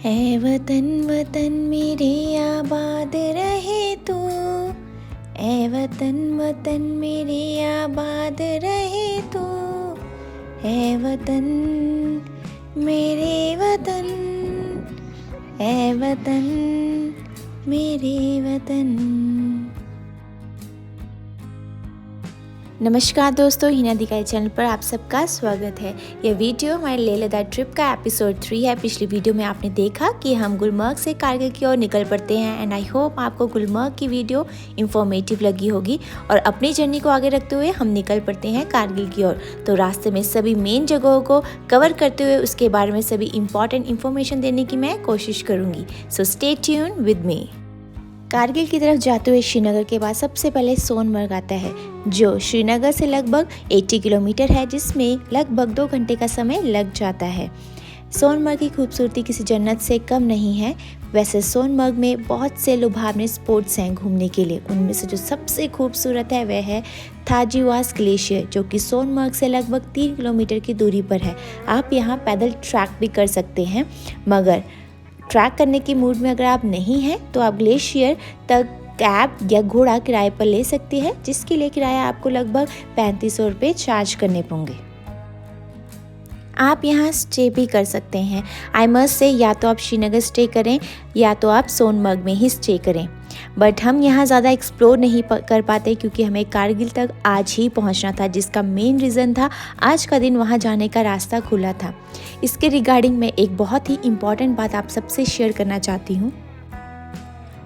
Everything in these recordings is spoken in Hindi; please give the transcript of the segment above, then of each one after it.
है वतन वतन मेरे आबाद रहे तू, ए वतन वतन मेरे आबाद रहे तू, है वतन मेरे वतन, ए वतन मेरे वतन। नमस्कार दोस्तों, हिना दिखाई चैनल पर आप सबका स्वागत है। यह वीडियो हमारे लेह लद्दाख ट्रिप का एपिसोड 3 है। पिछली वीडियो में आपने देखा कि हम गुलमर्ग से कारगिल की ओर निकल पड़ते हैं एंड आई होप आपको गुलमर्ग की वीडियो इन्फॉर्मेटिव लगी होगी। और अपनी जर्नी को आगे रखते हुए हम निकल पड़ते हैं कारगिल की ओर। तो रास्ते में सभी मेन जगहों को कवर करते हुए उसके बारे में सभी इंपॉर्टेंट इन्फॉर्मेशन देने की मैं कोशिश करूँगी। So stay tune with me. Kargil की तरफ जाते हुए श्रीनगर के बाद सबसे पहले सोनमर्ग आता है, जो श्रीनगर से लगभग 80 किलोमीटर है, जिसमें लगभग 2 घंटे का समय लग जाता है। सोनमर्ग की खूबसूरती किसी जन्नत से कम नहीं है। वैसे सोनमर्ग में बहुत से लुभावने स्पॉट्स हैं घूमने के लिए। उनमें से जो सबसे खूबसूरत है वह है थाजीवास ग्लेशियर, जो कि सोनमर्ग से लगभग 3 किलोमीटर की दूरी पर है। आप यहाँ पैदल ट्रैक भी कर सकते हैं, मगर ट्रैक करने की मूड में अगर आप नहीं हैं तो आप ग्लेशियर तक कैब या घोड़ा किराए पर ले सकते हैं, जिसके लिए किराया आपको लगभग 3500 रुपये चार्ज करने होंगे। आप यहाँ स्टे भी कर सकते हैं। आई मस्ट से या तो आप श्रीनगर स्टे करें या तो आप सोनमर्ग में ही स्टे करें। बट हम यहाँ ज़्यादा एक्सप्लोर नहीं कर पाते क्योंकि हमें कारगिल तक आज ही पहुँचना था, जिसका मेन रीज़न था आज का दिन वहाँ जाने का रास्ता खुला था। इसके रिगार्डिंग मैं एक बहुत ही इम्पॉर्टेंट बात आप सबसे शेयर करना चाहती हूँ।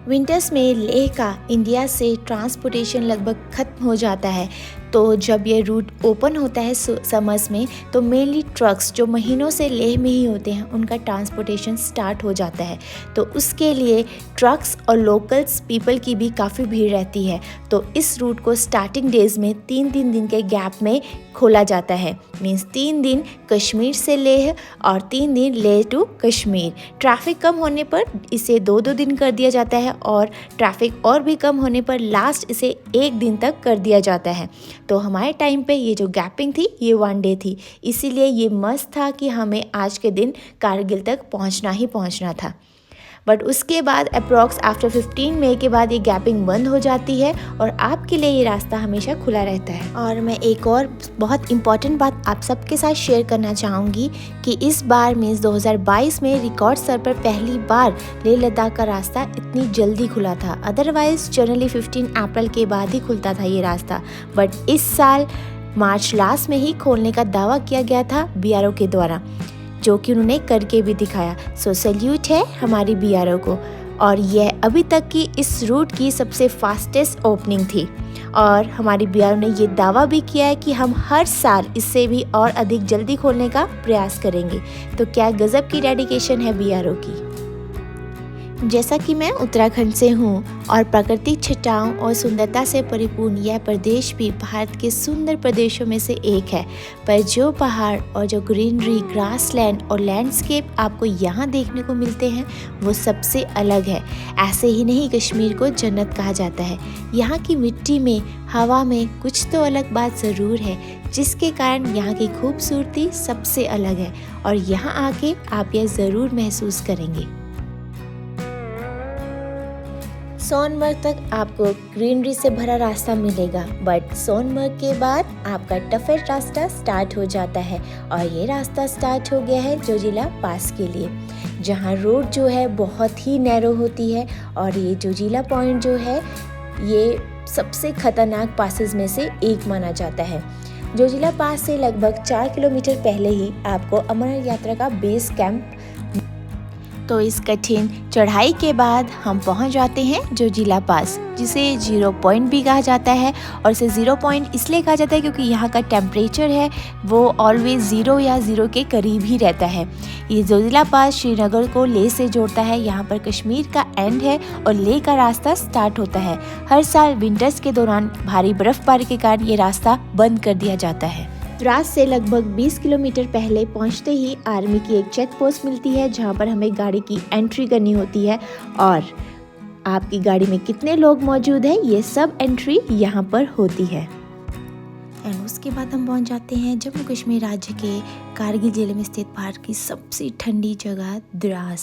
विंटर्स में लेह का इंडिया से ट्रांसपोर्टेशन लगभग ख़त्म हो जाता है। तो जब ये रूट ओपन होता है समर्स में, तो मेनली ट्रक्स जो महीनों से लेह में ही होते हैं उनका ट्रांसपोर्टेशन स्टार्ट हो जाता है। तो उसके लिए ट्रक्स और लोकल्स पीपल की भी काफ़ी भीड़ रहती है। तो इस रूट को स्टार्टिंग डेज में 3-3 दिन के गैप में खोला जाता है। मीन्स 3 दिन कश्मीर से लेह और 3 दिन लेह टू कश्मीर। ट्रैफिक कम होने पर इसे 2-2 दिन कर दिया जाता है और ट्रैफिक और भी कम होने पर लास्ट इसे 1 दिन तक कर दिया जाता है। तो हमारे टाइम पे ये जो गैपिंग थी ये 1 डे थी, इसीलिए ये मस्ट था कि हमें आज के दिन कारगिल तक पहुंचना ही पहुंचना था। बट उसके बाद अप्रॉक्स आफ्टर 15 मई के बाद ये गैपिंग बंद हो जाती है और आपके लिए ये रास्ता हमेशा खुला रहता है। और मैं एक और बहुत इम्पॉर्टेंट बात आप सबके साथ शेयर करना चाहूँगी कि इस बार मीन्स 2022 में रिकॉर्ड स्तर पर पहली बार लेह लद्दाख का रास्ता इतनी जल्दी खुला था। अदरवाइज जनरली 15 अप्रैल के बाद ही खुलता था ये रास्ता, बट इस साल मार्च लास्ट में ही खोलने का दावा किया गया था BRO के द्वारा, जो कि उन्होंने करके भी दिखाया। सो सैल्यूट है हमारी BRO को। और यह अभी तक की इस रूट की सबसे फास्टेस्ट ओपनिंग थी। और हमारी BRO ने ये दावा भी किया है कि हम हर साल इससे भी और अधिक जल्दी खोलने का प्रयास करेंगे। तो क्या गज़ब की डेडिकेशन है BRO की। जैसा कि मैं उत्तराखंड से हूँ और प्राकृतिक छटाओं और सुंदरता से परिपूर्ण यह प्रदेश भी भारत के सुंदर प्रदेशों में से एक है। पर जो पहाड़ और जो ग्रीनरी, ग्रासलैंड और लैंडस्केप आपको यहाँ देखने को मिलते हैं वो सबसे अलग है। ऐसे ही नहीं कश्मीर को जन्नत कहा जाता है। यहाँ की मिट्टी में, हवा में कुछ तो अलग बात ज़रूर है, जिसके कारण यहाँ की खूबसूरती सबसे अलग है और यहाँ आके आप यह ज़रूर महसूस करेंगे। सोनमर्ग तक आपको ग्रीनरी से भरा रास्ता मिलेगा, बट सोनमर्ग के बाद आपका टफेस्ट रास्ता स्टार्ट हो जाता है। और ये रास्ता स्टार्ट हो गया है जोजिला पास के लिए, जहाँ रोड जो है बहुत ही नैरो होती है। और ये जोजिला पॉइंट जो है ये सबसे खतरनाक पासेस में से एक माना जाता है। जोजिला पास से लगभग 4 किलोमीटर पहले ही आपको अमरनाथ यात्रा का बेस कैंप। तो इस कठिन चढ़ाई के बाद हम पहुंच जाते हैं जोजिला पास, जिसे 0 पॉइंट भी कहा जाता है। और इसे 0 पॉइंट इसलिए कहा जाता है क्योंकि यहाँ का टेम्परेचर है वो ऑलवेज 0 या 0 के करीब ही रहता है। ये जोजिला पास श्रीनगर को लेह से जोड़ता है। यहाँ पर कश्मीर का एंड है और लेह का रास्ता स्टार्ट होता है। हर साल विंटर्स के दौरान भारी बर्फबारी के कारण ये रास्ता बंद कर दिया जाता है। द्रास से लगभग 20 किलोमीटर पहले पहुंचते ही आर्मी की एक चेक पोस्ट मिलती है, जहां पर हमें गाड़ी की एंट्री करनी होती है। और आपकी गाड़ी में कितने लोग मौजूद हैं ये सब एंट्री यहाँ पर होती है। एंड उसके बाद हम पहुंच जाते हैं जम्मू कश्मीर राज्य के कारगिल जिले में स्थित भारत की सबसे ठंडी जगह द्रास।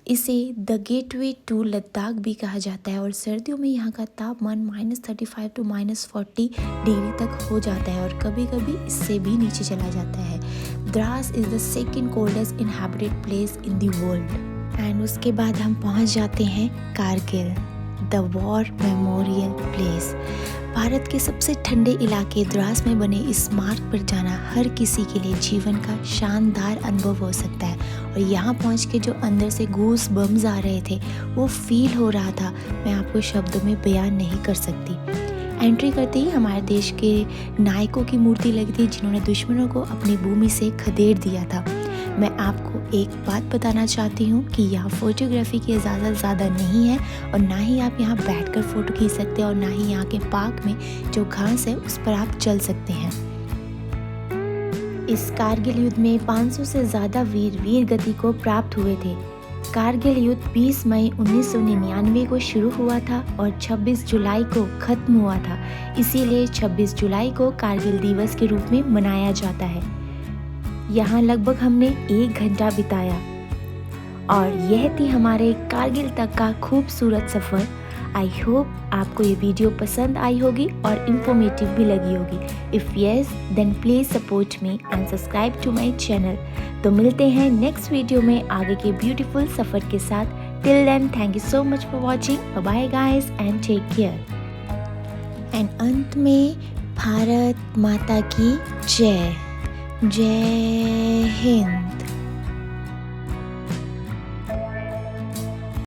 इसे द गेटवे टू लद्दाख भी कहा जाता है और सर्दियों में यहाँ का तापमान -35 to -40 डिग्री तक हो जाता है और कभी कभी इससे भी नीचे चला जाता है। Dras is the second coldest inhabited place in the world. And उसके बाद हम पहुँच जाते हैं Kargil, the war memorial place. Bharat के सबसे ठंडे इलाके द्रास में बने इस मार्ग पर जाना हर किसी के लिए जीवन का शानदार अनुभव हो सकता है और यहाँ पहुँच के जो अंदर से गूस बम्स आ रहे थे वो फील हो रहा था, मैं आपको शब्दों में बयान नहीं कर सकती। एंट्री करते ही हमारे देश के नायकों की मूर्ति लगी थी जिन्होंने दुश्मनों को अपनी भूमि से खदेड़ दिया था। मैं आपको एक बात बताना चाहती हूँ कि यहाँ फ़ोटोग्राफी की इजाज़त ज़्यादा नहीं है और ना ही आप यहाँ बैठकर फ़ोटो खींच सकते हैं और ना ही यहाँ के पार्क में जो घास है उस पर आप चल सकते हैं। इस कारगिल युद्ध में 500 से ज़्यादा वीर गति को प्राप्त हुए थे। कारगिल युद्ध 20 मई 1999 को शुरू हुआ था और 26 जुलाई को ख़त्म हुआ था, इसीलिए 26 जुलाई को कारगिल दिवस के रूप में मनाया जाता है। यहाँ लगभग हमने 1 घंटा बिताया और यह थी हमारे कारगिल तक का खूबसूरत सफ़र। आई होप आपको ये वीडियो पसंद आई होगी और इन्फॉर्मेटिव भी लगी होगी। If yes then please support me and subscribe to my channel. तो मिलते हैं नेक्स्ट वीडियो में आगे के ब्यूटीफुल सफ़र के साथ। Till then thank you so much for watching. Bye guys and take care. And अंत में भारत माता की जय। जय हिंद।